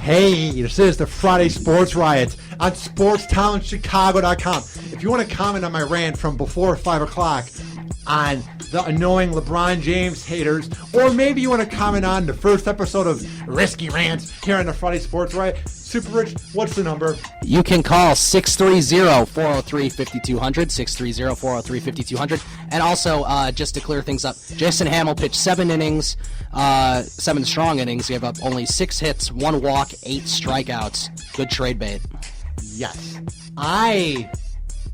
Hey, this is the Friday Sports Riot on SportsTownChicago.com. If you want to comment on my rant from before 5 o'clock on the annoying LeBron James haters, or maybe you want to comment on the first episode of Risky Rants here on the Friday Sports Riot, Super Rich, what's the number? You can call 630-403-5200, 630-403-5200. And also, just to clear things up, Jason Hamill pitched 7 innings, 7 strong innings. He gave up only 6 hits, 1 walk, 8 strikeouts. Good trade bait. Yes. I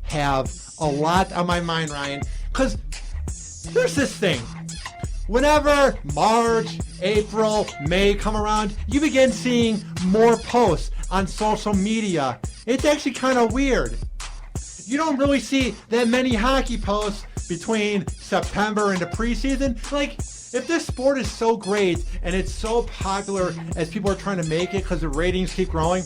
have a lot on my mind, Ryan, because there's this thing. Whenever March, April, May come around, you begin seeing more posts on social media. It's actually kind of weird. You don't really see that many hockey posts between September and the preseason. Like, if this sport is so great and it's so popular as people are trying to make it because the ratings keep growing,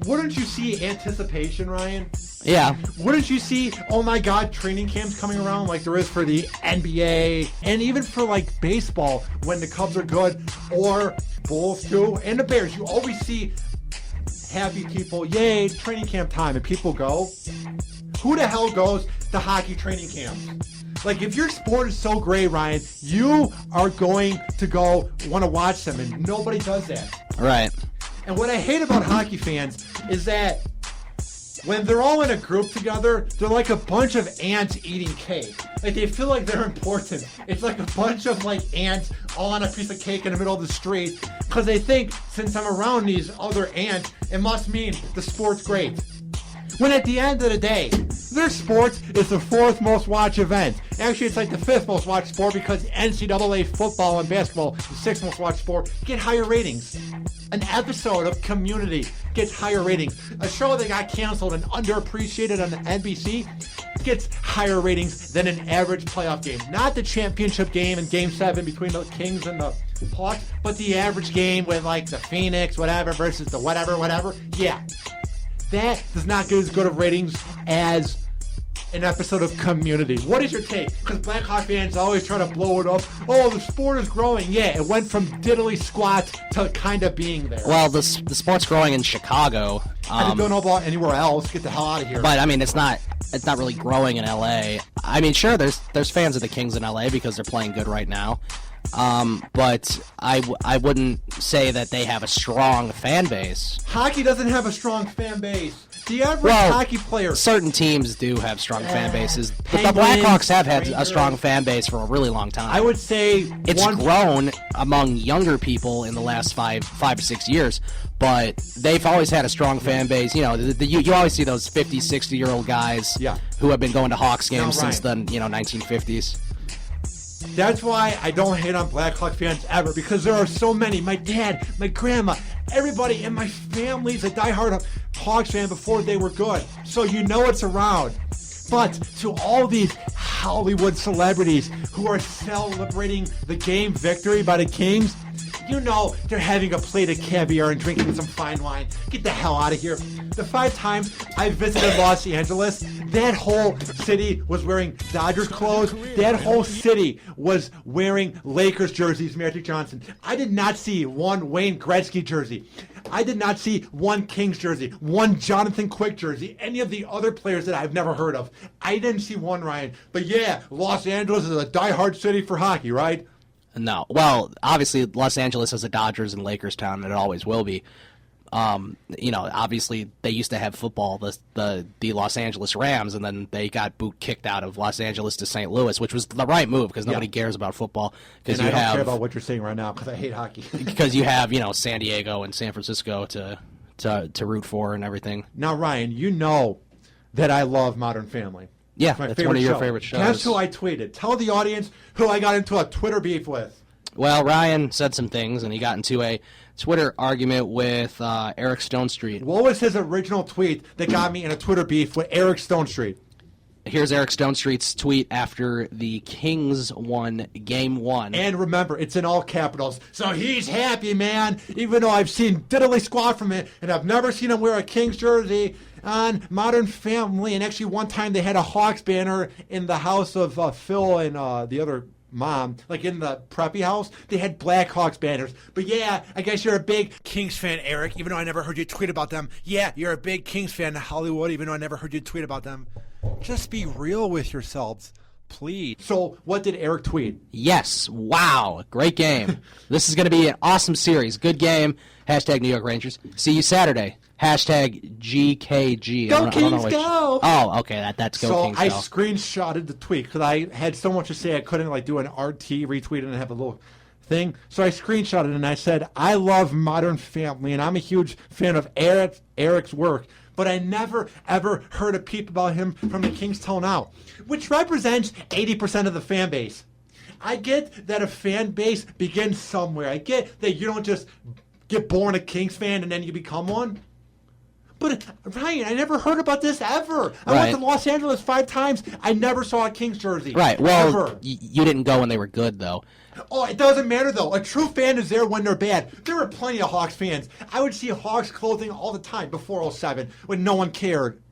wouldn't you see anticipation, Ryan? Yeah. Wouldn't you see, oh my God, training camps coming around like there is for the NBA and even for like baseball when the Cubs are good, or Bulls too, and the Bears. You always see happy people, yay, training camp time, and people go. Who the hell goes to hockey training camps? Like, if your sport is so great, Ryan, you are going to go want to watch them, and nobody does that. Right. And what I hate about hockey fans is that when they're all in a group together, they're like a bunch of ants eating cake. Like, they feel like they're important. It's like a bunch of, like, ants all on a piece of cake in the middle of the street, because they think, since I'm around these other ants, it must mean the sport's great. When at the end of the day, their sport is the 4th most watched event. Actually, it's like the 5th most watched sport, because NCAA football and basketball, the 6th most watched sport, get higher ratings. An episode of Community gets higher ratings. A show that got canceled and underappreciated on the NBC gets higher ratings than an average playoff game. Not the championship game in Game 7 between the Kings and the Hawks, but the average game with, like, the Phoenix, whatever, versus the whatever. Yeah. That does not get as good of ratings as an episode of Community. What is your take? Because Blackhawk fans always try to blow it up. Oh, the sport is growing. Yeah, it went from diddly squat to kind of being there. Well, the sport's growing in Chicago. I don't know about anywhere else. Get the hell out of here. But I mean, it's not really growing in LA. I mean, sure, there's fans of the Kings in LA because they're playing good right now. But I wouldn't say that they have a strong fan base. Hockey doesn't have a strong fan base. The average hockey player. Certain teams do have strong fan bases. But the Blackhawks have had a strong fan base for a really long time. I would say it's grown among younger people in the last 5 to 6 years. But they've always had a strong fan base. You know, you always see those 50, 60-year-old guys who have been going to Hawks games since the 1950s. That's why I don't hate on Blackhawk fans ever, because there are so many. My dad, my grandma, everybody in my family's a diehard Hawks fan before they were good. So you know it's around. But to all these Hollywood celebrities who are celebrating the game victory by the Kings, you know they're having a plate of caviar and drinking some fine wine. Get the hell out of here. The 5 times I visited Los Angeles, that whole city was wearing Dodgers clothes. That whole city was wearing Lakers jerseys, Magic Johnson. I did not see one Wayne Gretzky jersey. I did not see one Kings jersey, one Jonathan Quick jersey, any of the other players that I've never heard of. I didn't see one, Ryan. But yeah, Los Angeles is a diehard city for hockey, right? No. Well, obviously, Los Angeles is a Dodgers and Lakers town, and it always will be. Obviously, they used to have football, the Los Angeles Rams, and then they got kicked out of Los Angeles to St. Louis, which was the right move because nobody cares about football. And I don't care about what you're saying right now because I hate hockey. Because you have, San Diego and San Francisco to root for and everything. Now, Ryan, you know that I love Modern Family. Yeah, it's one of your favorite shows. Guess who I tweeted? Tell the audience who I got into a Twitter beef with. Well, Ryan said some things, and he got into a Twitter argument with Eric Stonestreet. What was his original tweet that got me in a Twitter beef with Eric Stonestreet? Here's Eric Stonestreet's tweet after the Kings won Game 1. And remember, it's in all capitals. So he's happy, man, even though I've seen diddly squat from it, and I've never seen him wear a Kings jersey on Modern Family. And actually, one time they had a Hawks banner in the house of Phil and the other mom, like in the preppy house, they had Blackhawks banners. But yeah, I guess you're a big Kings fan, Eric, even though I never heard you tweet about them. Yeah, you're a big Kings fan in Hollywood, even though I never heard you tweet about them. Just be real with yourselves, please. So what did Eric tweet? Yes. Wow. Great game. This is going to be an awesome series. Good game. Hashtag New York Rangers. See you Saturday. Hashtag GKG. Go Kings, go! Oh, okay. That's Go Kings, go. So I screenshotted the tweet because I had so much to say I couldn't like do an RT retweet and have a little thing. So I screenshotted it and I said, I love Modern Family and I'm a huge fan of Eric's work. But I never, ever heard a peep about him from the Kings till now, which represents 80% of the fan base. I get that a fan base begins somewhere. I get that you don't just get born a Kings fan and then you become one. But, Ryan, I never heard about this ever. I went to Los Angeles 5 times. I never saw a Kings jersey. Right. Well, you didn't go when they were good, though. Oh, it doesn't matter, though. A true fan is there when they're bad. There were plenty of Hawks fans. I would see Hawks clothing all the time before 07 when no one cared.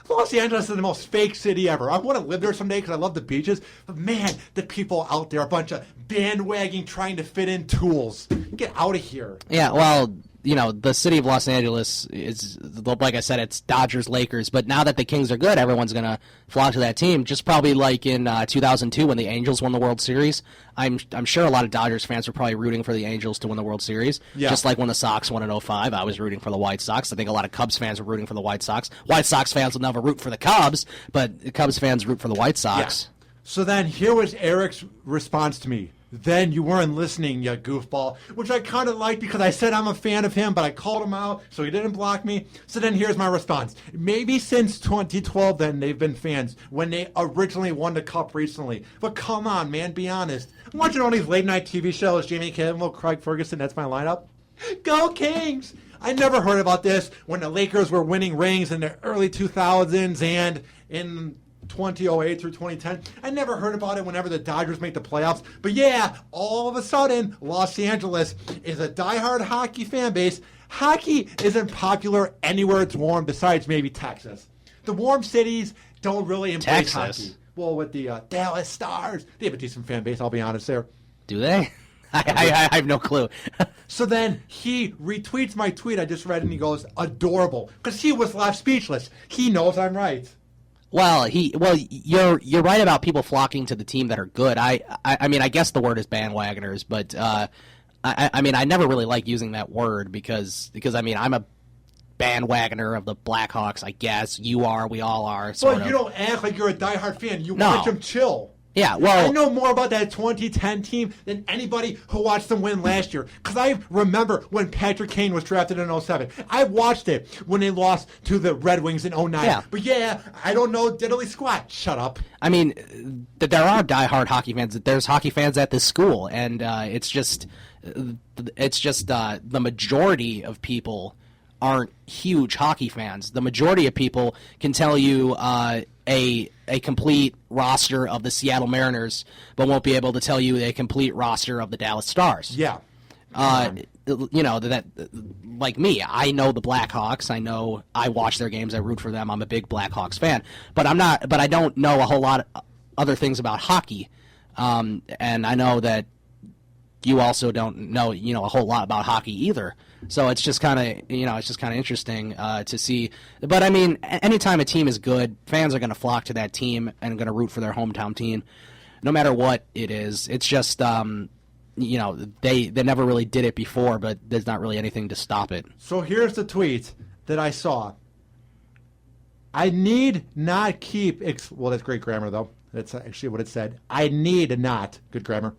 Los Angeles is the most fake city ever. I want to live there someday because I love the beaches. But, man, the people out there, a bunch of bandwagon trying to fit in tools. Get out of here. Yeah, well, you know, the city of Los Angeles is, like I said, it's Dodgers, Lakers. But now that the Kings are good, everyone's going to flock to that team. Just probably like in 2002 when the Angels won the World Series. I'm sure a lot of Dodgers fans were probably rooting for the Angels to win the World Series. Yeah. Just like when the Sox won in 05, I was rooting for the White Sox. I think a lot of Cubs fans were rooting for the White Sox. White Sox fans will never root for the Cubs, but Cubs fans root for the White Sox. Yeah. So then here was Eric's response to me. Then you weren't listening, you goofball, which I kind of liked because I said I'm a fan of him, but I called him out, so he didn't block me. So then here's my response. Maybe since 2012 then they've been fans when they originally won the Cup recently. But come on, man, be honest. I'm watching all these late-night TV shows, Jamie Kimmel, Craig Ferguson, that's my lineup. Go Kings! I never heard about this when the Lakers were winning rings in the early 2000s and in 2008 through 2010. I never heard about it whenever the Dodgers make the playoffs. But yeah, all of a sudden, Los Angeles is a diehard hockey fan base. Hockey isn't popular anywhere it's warm besides maybe Texas. The warm cities don't really embrace hockey. Well, with the Dallas Stars, they have a decent fan base, I'll be honest there. Do they? I have no clue. So then he retweets my tweet I just read and he goes, adorable. Because he was left speechless. He knows I'm right. Well, you're right about people flocking to the team that are good. I mean, I guess the word is bandwagoners, but I mean, I never really like using that word because I mean, I'm a bandwagoner of the Blackhawks. I guess you are. We all are. Well, you don't act like you're a diehard fan. You watch them chill. Yeah, well, I know more about that 2010 team than anybody who watched them win last year. Because I remember when Patrick Kane was drafted in 07. I watched it when they lost to the Red Wings in 09. Yeah. But yeah, I don't know diddly squat. Shut up. I mean, there are diehard hockey fans. There's hockey fans at this school, and it's just the majority of people aren't huge hockey fans. The majority of people can tell you a complete roster of the Seattle Mariners, but won't be able to tell you a complete roster of the Dallas Stars. Yeah. You know, that like me, I know the Blackhawks. I watch their games. I root for them. I'm a big Blackhawks fan, but I don't know a whole lot of other things about hockey. And I know that you also don't know, a whole lot about hockey either. So it's just kind of, interesting to see. But I mean, anytime a team is good, fans are going to flock to that team and going to root for their hometown team, no matter what it is. It's just, they never really did it before, but there's not really anything to stop it. So here's the tweet that I saw. I need not keep, well, that's great grammar though. That's actually what it said. I need not, good grammar,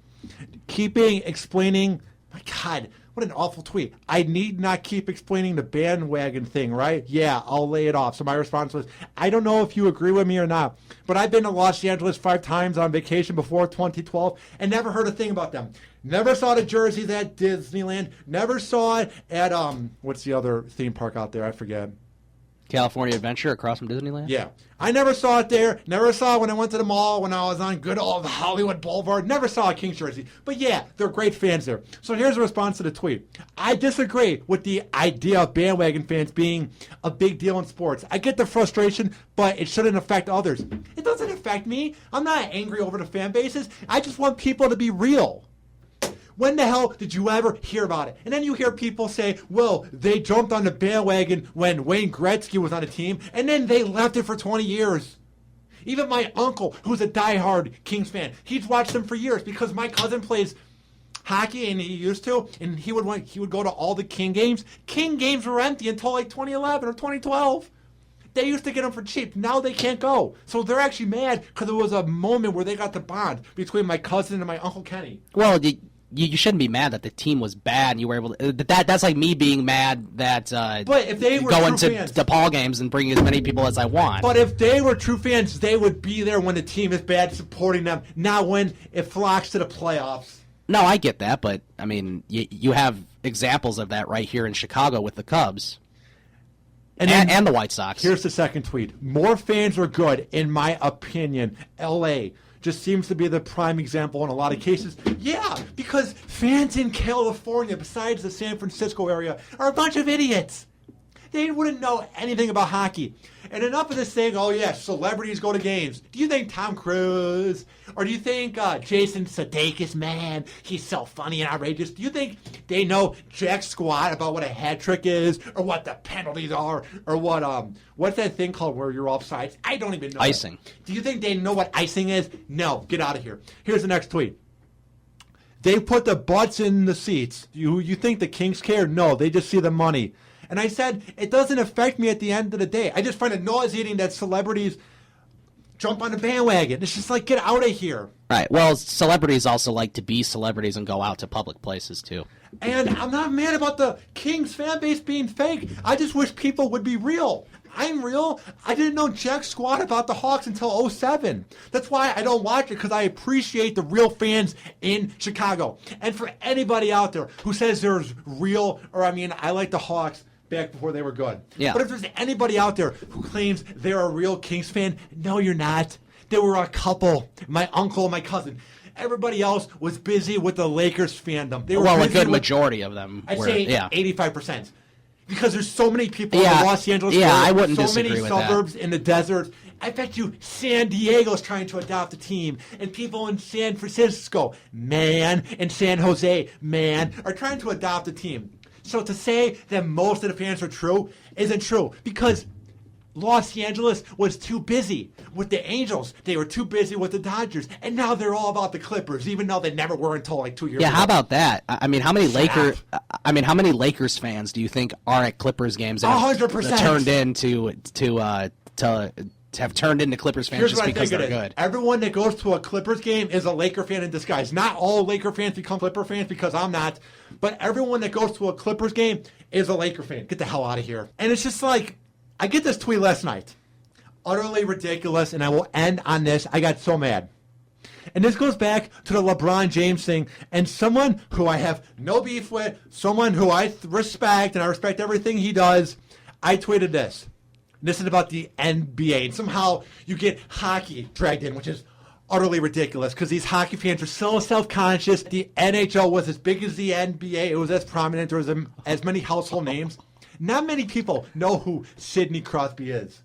explaining, my God, what an awful tweet. I need not keep explaining the bandwagon thing, right? Yeah, I'll lay it off. So my response was, I don't know if you agree with me or not, but I've been to Los Angeles 5 times on vacation before 2012 and never heard a thing about them. Never saw the jerseys at Disneyland. Never saw it at, what's the other theme park out there? I forget. California Adventure across from Disneyland? Yeah. I never saw it there. Never saw it when I went to the mall when I was on good old Hollywood Boulevard. Never saw a Kings jersey. But yeah, they're great fans there. So here's a response to the tweet. I disagree with the idea of bandwagon fans being a big deal in sports. I get the frustration, but it shouldn't affect others. It doesn't affect affect me. I'm not angry over the fan bases. I just want people to be real. When the hell did you ever hear about it? And then you hear people say, well, they jumped on the bandwagon when Wayne Gretzky was on the team, and then they left it for 20 years. Even my uncle, who's a diehard Kings fan, he's watched them for years because my cousin plays hockey, and he used to, and he would go to all the King games. King games were empty until like 2011 or 2012. They used to get them for cheap. Now they can't go. So they're actually mad because there was a moment where they got the bond between my cousin and my Uncle Kenny. Well, you shouldn't be mad that the team was bad and you were able to. That's like me being mad that but if they were going to fans, DePaul games and bringing as many people as I want. But if they were true fans, they would be there when the team is bad, supporting them, not when it flocks to the playoffs. No, I get that, but I mean, you have examples of that right here in Chicago with the Cubs. And the White Sox. Here's the second tweet. More fans are good, in my opinion. L.A. just seems to be the prime example in a lot of cases. Yeah, because fans in California, besides the San Francisco area, are a bunch of idiots. They wouldn't know anything about hockey. And enough of this saying, oh, yeah, celebrities go to games. Do you think Tom Cruise? Or do you think Jason Sudeikis, man, he's so funny and outrageous? Do you think they know jack squat about what a hat trick is? Or what the penalties are? Or what's that thing called where you're offsides? I don't even know. Icing. That. Do you think they know what icing is? No. Get out of here. Here's the next tweet. They put the butts in the seats. You think the Kings care? No, they just see the money. And I said, it doesn't affect me at the end of the day. I just find it nauseating that celebrities jump on the bandwagon. It's just like, get out of here. Right. Well, celebrities also like to be celebrities and go out to public places, too. And I'm not mad about the Kings fan base being fake. I just wish people would be real. I'm real. I didn't know jack squat about the Hawks until 07. That's why I don't watch it, because I appreciate the real fans in Chicago. And for anybody out there who says there's real, I like the Hawks back before they were good. Yeah. But if there's anybody out there who claims they're a real Kings fan, no, you're not. There were a couple, my uncle and my cousin. Everybody else was busy with the Lakers fandom. They were a good majority of them I'd were. say yeah. 85%. Because there's so many people in the Los Angeles area, I wouldn't so disagree many with suburbs that. in the desert. I bet you San Diego's trying to adopt a team, and people in San Francisco, man, and San Jose, man, are trying to adopt a team. So to say that most of the fans are true isn't true, because Los Angeles was too busy with the Angels. They were too busy with the Dodgers, and now they're all about the Clippers, even though they never were until like 2 years ago. Yeah, how about that? How many Lakers fans do you think are at Clippers games? 100%. Have turned into Clippers fans just because they're good. Everyone that goes to a Clippers game is a Laker fan in disguise. Not all Laker fans become Clipper fans, because I'm not. But everyone that goes to a Clippers game is a Laker fan. Get the hell out of here. And it's just like, I get this tweet last night. Utterly ridiculous, and I will end on this. I got so mad. And this goes back to the LeBron James thing, and someone who I have no beef with, someone who I respect, and I respect everything he does, I tweeted this. This is about the NBA, and somehow you get hockey dragged in, which is utterly ridiculous, because these hockey fans are so self-conscious. The NHL was as big as the NBA. It was as prominent. There was as many household names. Not many people know who Sidney Crosby is.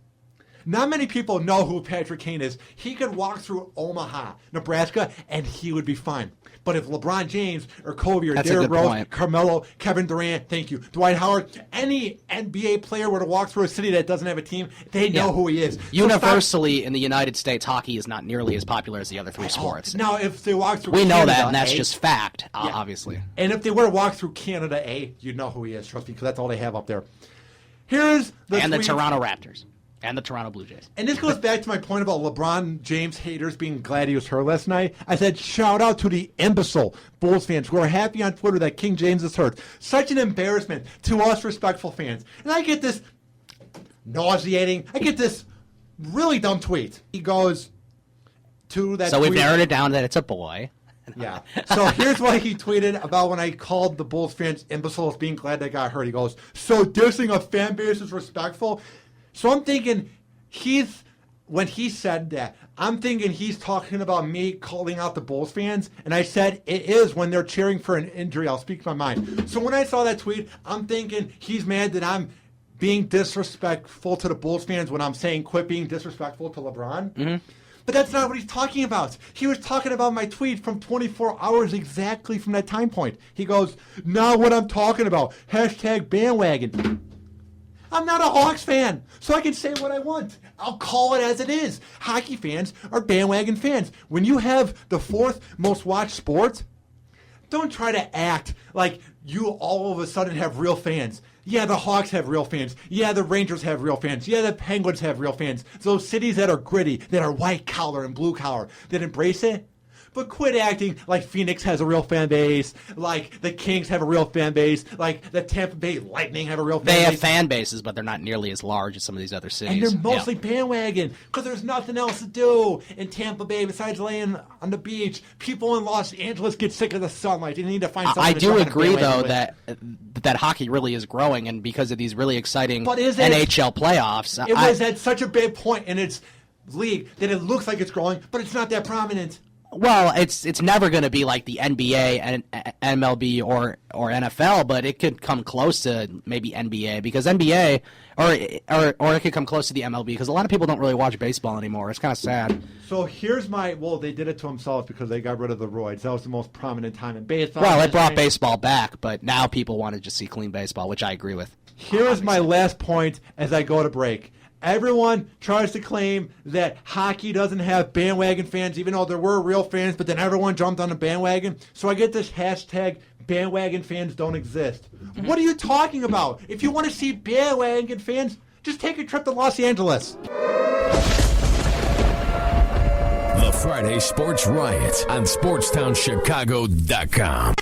Not many people know who Patrick Kane is. He could walk through Omaha, Nebraska, and he would be fine. But if LeBron James or Kobe or Derrick Rose, Carmelo, Kevin Durant, thank you, Dwight Howard, any NBA player were to walk through a city that doesn't have a team, they know who he is. Universally, in the United States, hockey is not nearly as popular as the other three sports. Now, if they walk through we Canada, know that, and that's just fact, obviously. And if they were to walk through Canada, you'd know who he is, trust me, because that's all they have up there. Here's the And the Toronto Raptors. And the Toronto Blue Jays. And this goes back to my point about LeBron James haters being glad he was hurt last night. I said, shout out to the imbecile Bulls fans who are happy on Twitter that King James is hurt. Such an embarrassment to us respectful fans. And I get this nauseating, I get this really dumb tweet. He goes to that So tweet. we've narrowed it down that it's a boy. Yeah. So here's what he tweeted about when I called the Bulls fans imbeciles being glad they got hurt. He goes, so dissing a fan base is respectful? So I'm thinking when he said that, I'm thinking he's talking about me calling out the Bulls fans, and I said it is when they're cheering for an injury. I'll speak my mind. So when I saw that tweet, I'm thinking he's mad that I'm being disrespectful to the Bulls fans when I'm saying quit being disrespectful to LeBron. Mm-hmm. But that's not what he's talking about. He was talking about my tweet from 24 hours exactly from that time point. He goes, not what I'm talking about. Hashtag bandwagon. I'm not a Hawks fan, so I can say what I want. I'll call it as it is. Hockey fans are bandwagon fans. When you have the fourth most watched sport, don't try to act like you all of a sudden have real fans. Yeah, the Hawks have real fans. Yeah, the Rangers have real fans. Yeah, the Penguins have real fans. Those cities that are gritty, that are white collar and blue collar, that embrace it. But quit acting like Phoenix has a real fan base, like the Kings have a real fan base, like the Tampa Bay Lightning have a real fan base. They have fan bases, but they're not nearly as large as some of these other cities. And they're mostly bandwagon because there's nothing else to do in Tampa Bay besides laying on the beach. People in Los Angeles get sick of the sunlight. They need to find something I to do jump on a agree, though, bandwagon that hockey really is growing, and because of these really exciting But is NHL playoffs. It was at such a big point in its league that it looks like it's growing, but it's not that prominent. Well, it's never going to be like the NBA and MLB or NFL, but it could come close to maybe NBA because NBA or it could come close to the MLB because a lot of people don't really watch baseball anymore. It's kind of sad. So here's they did it to themselves because they got rid of the roids. That was the most prominent time in baseball. Well, it brought baseball back, but now people want to just see clean baseball, which I agree with. Here is my last point as I go to break. Everyone tries to claim that hockey doesn't have bandwagon fans, even though there were real fans, but then everyone jumped on the bandwagon. So I get this hashtag, bandwagon fans don't exist. What are you talking about? If you want to see bandwagon fans, just take a trip to Los Angeles. The Friday Sports Riot on SportsTownChicago.com.